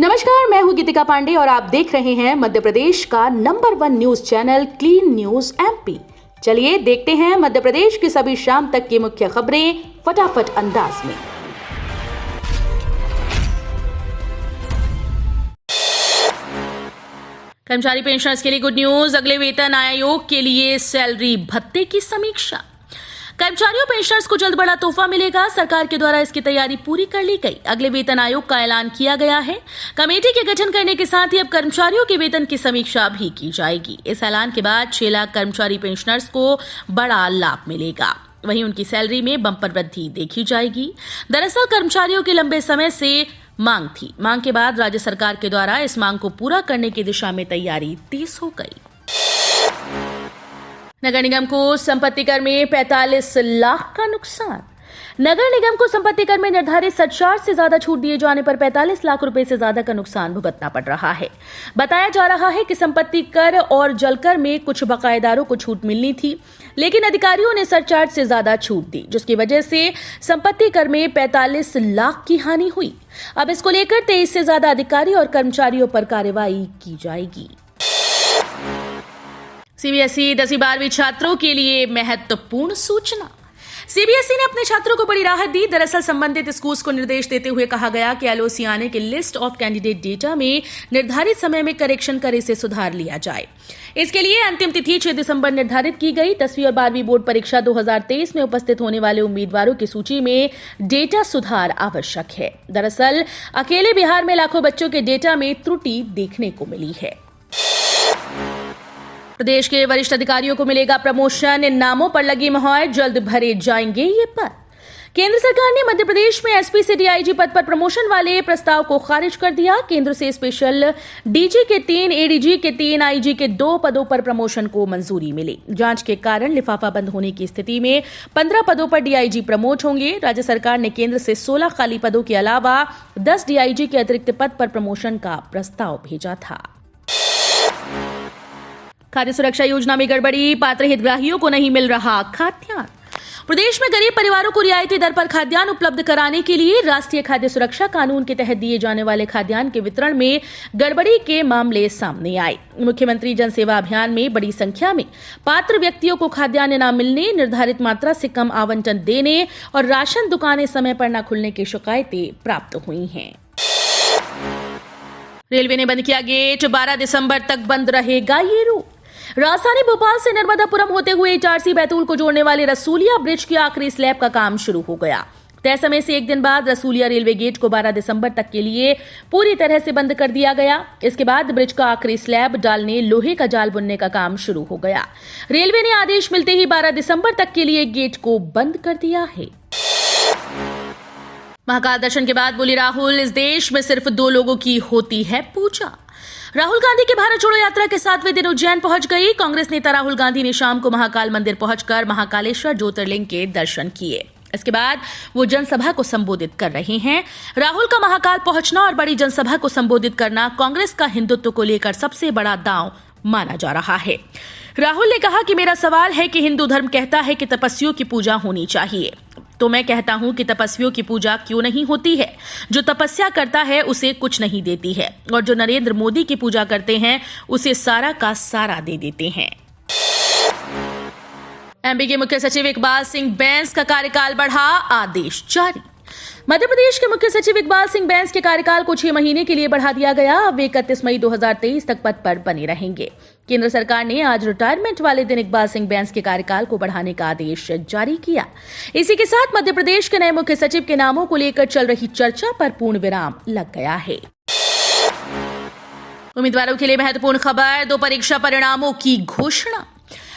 नमस्कार, मैं हूं गीतिका पांडे और आप देख रहे हैं मध्य प्रदेश का number 1 news channel clean news MP. चलिए देखते हैं मध्य प्रदेश की सभी शाम तक की मुख्य खबरें फटाफट अंदाज में। कर्मचारी पेंशनर्स के लिए गुड न्यूज। अगले वेतन आयोग के लिए सैलरी भत्ते की समीक्षा। कर्मचारियों पेंशनर्स को जल्द बड़ा तोहफा मिलेगा। सरकार के द्वारा इसकी तैयारी पूरी कर ली गई। अगले वेतन आयोग का ऐलान किया गया है। कमेटी के गठन करने के साथ ही अब कर्मचारियों के वेतन की समीक्षा भी की जाएगी। इस ऐलान के बाद 6 लाख कर्मचारी पेंशनर्स को बड़ा लाभ मिलेगा। वहीं उनकी सैलरी में बंपर वृद्धि देखी जाएगी। दरअसल कर्मचारियों की लंबे समय से मांग थी। मांग के बाद राज्य सरकार के द्वारा इस मांग को पूरा करने की दिशा में तैयारी तेज हो गई। नगर निगम को संपत्ति कर में 45 लाख का नुकसान। नगर निगम को संपत्ति कर में निर्धारित सरचार्ज से ज्यादा छूट दिए जाने पर 45 लाख रुपए से ज्यादा का नुकसान भुगतना पड़ रहा है। बताया जा रहा है कि संपत्ति कर और जलकर में कुछ बकायेदारों को छूट मिलनी थी, लेकिन अधिकारियों ने सरचार्ज से ज्यादा छूट दी, जिसकी वजह से संपत्ति कर में 45 लाख की हानि हुई। अब इसको लेकर 23 से ज्यादा अधिकारी और कर्मचारियों पर कार्रवाई की जाएगी। सीबीएसई 10वीं-12वीं छात्रों के लिए महत्वपूर्ण सूचना। सीबीएसई ने अपने छात्रों को बड़ी राहत दी। दरअसल संबंधित स्कूल्स को निर्देश देते हुए कहा गया कि एलओसी आने के लिस्ट ऑफ कैंडिडेट डेटा में निर्धारित समय में करेक्शन कर इसे सुधार लिया जाए। इसके लिए अंतिम तिथि 6 दिसंबर निर्धारित की गई। 10वीं और 12वीं बोर्ड परीक्षा 2023 में उपस्थित होने वाले उम्मीदवारों की सूची में डेटा सुधार आवश्यक है। दरअसल अकेले बिहार में लाखों बच्चों के डेटा में त्रुटि देखने को मिली है। प्रदेश के वरिष्ठ अधिकारियों को मिलेगा प्रमोशन। इन नामों पर लगी मोहर, जल्द भरे जाएंगे ये पद। केंद्र सरकार ने मध्य प्रदेश में एसपी से डीआईजी पद पर प्रमोशन वाले प्रस्ताव को खारिज कर दिया। केंद्र से स्पेशल डीजी के 3, एडीजी के 3, आईजी के 2 पदों पर प्रमोशन को मंजूरी मिली। जांच के कारण लिफाफा बंद होने की स्थिति में 15 पदों पर डीआईजी प्रमोट होंगे। राज्य सरकार ने केंद्र से 16 खाली पदों के अलावा 10 डीआईजी के अतिरिक्त पद पर प्रमोशन का प्रस्ताव भेजा था। खाद्य सुरक्षा योजना में गड़बड़ी, पात्र हितग्राहियों को नहीं मिल रहा खाद्यान्न। प्रदेश में गरीब परिवारों को रियायती दर पर खाद्यान्न उपलब्ध कराने के लिए राष्ट्रीय खाद्य सुरक्षा कानून के तहत दिए जाने वाले खाद्यान्न के वितरण में गड़बड़ी के मामले सामने आए। मुख्यमंत्री जन सेवा अभियान में बड़ी संख्या में पात्र व्यक्तियों को खाद्यान्न न मिलने, निर्धारित मात्रा से कम आवंटन देने और राशन दुकानें समय पर न खुलने की शिकायतें प्राप्त हुई हैं। रेलवे ने बंद किया गेट, 12 दिसंबर तक बंद रहेगा ये रूट। राजधानी भोपाल से नर्मदापुरम होते हुए इटारसी बैतूल को जोड़ने वाले रसूलिया ब्रिज की आखिरी स्लैब का काम शुरू हो गया। तय समय से एक दिन बाद रसूलिया रेलवे गेट को 12 दिसंबर तक के लिए पूरी तरह से बंद कर दिया गया। इसके बाद ब्रिज का आखिरी स्लैब डालने, लोहे का जाल बुनने का काम शुरू हो गया। रेलवे ने आदेश मिलते ही 12 दिसंबर तक के लिए गेट को बंद कर दिया है। महाकाल दर्शन के बाद बोले राहुल, इस देश में सिर्फ 2 लोगों की होती है पूजा। राहुल गांधी की भारत छोड़ो यात्रा के 7वें दिन उज्जैन पहुंच गई। कांग्रेस नेता राहुल गांधी ने शाम को महाकाल मंदिर पहुंचकर महाकालेश्वर ज्योतिर्लिंग के दर्शन किए। इसके बाद वो जनसभा को संबोधित कर रहे हैं। राहुल का महाकाल पहुंचना और बड़ी जनसभा को संबोधित करना कांग्रेस का हिंदुत्व को लेकर सबसे बड़ा दांव माना जा रहा है। राहुल ने कहा कि मेरा सवाल है कि हिंदू धर्म कहता है कि तपस्वियों की पूजा होनी चाहिए, तो मैं कहता हूं कि तपस्वियों की पूजा क्यों नहीं होती है। जो तपस्या करता है उसे कुछ नहीं देती है, और जो नरेंद्र मोदी की पूजा करते हैं उसे सारा का सारा दे देते हैं। एमपी के मुख्य सचिव इकबाल सिंह बैंस का कार्यकाल बढ़ा, आदेश जारी। मध्य प्रदेश के मुख्य सचिव इकबाल सिंह बैंस के कार्यकाल को 6 महीने के लिए बढ़ा दिया गया। अब वे 31 मई 2023 तक पद पर बने रहेंगे। केंद्र सरकार ने आज रिटायरमेंट वाले दिन इकबाल सिंह बैंस के कार्यकाल को बढ़ाने का आदेश जारी किया। इसी के साथ मध्य प्रदेश के नए मुख्य सचिव के नामों को लेकर चल रही चर्चा पर पूर्ण विराम लग गया है। उम्मीदवारों के लिए महत्वपूर्ण खबर, 2 परीक्षा परिणामों की घोषणा।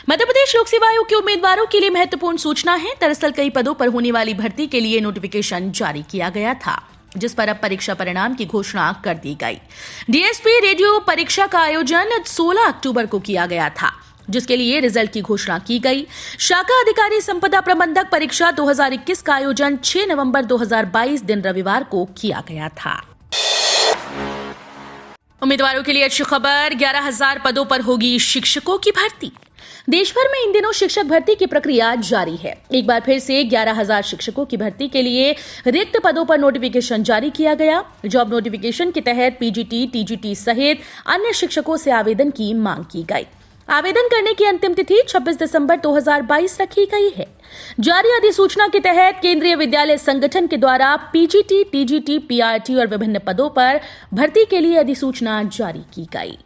मध्य प्रदेश लोक सेवा आयोग के उम्मीदवारों के लिए महत्वपूर्ण सूचना है। दरअसल कई पदों पर होने वाली भर्ती के लिए नोटिफिकेशन जारी किया गया था, जिस पर अब परीक्षा परिणाम की घोषणा कर दी गई। डीएसपी रेडियो परीक्षा का आयोजन 16 अक्टूबर को किया गया था, जिसके लिए रिजल्ट की घोषणा की गई। शाखा अधिकारी संपदा प्रबंधक परीक्षा 2021 का आयोजन 6 नवंबर 2022 दिन रविवार को किया गया था। उम्मीदवारों के लिए अच्छी खबर, 11,000 पदों पर होगी शिक्षकों की भर्ती। देश भर में इन दिनों शिक्षक भर्ती की प्रक्रिया जारी है। एक बार फिर से 11,000 शिक्षकों की भर्ती के लिए रिक्त पदों पर नोटिफिकेशन जारी किया गया। जॉब नोटिफिकेशन के तहत पीजीटी, टीजीटी सहित अन्य शिक्षकों से आवेदन की मांग की गई। आवेदन करने की अंतिम तिथि 26 दिसंबर 2022 रखी गई है। जारी अधिसूचना के तहत केंद्रीय विद्यालय संगठन के द्वारा पीजीटी, टीजीटी, पीआरटी और विभिन्न पदों पर भर्ती के लिए अधिसूचना जारी की गई।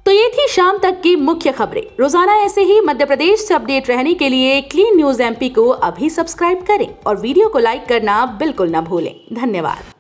तो ये थी शाम तक की मुख्य खबरें। रोजाना ऐसे ही मध्य प्रदेश से अपडेट रहने के लिए क्लीन न्यूज एमपी को अभी सब्सक्राइब करें और वीडियो को लाइक करना बिल्कुल न भूलें। धन्यवाद।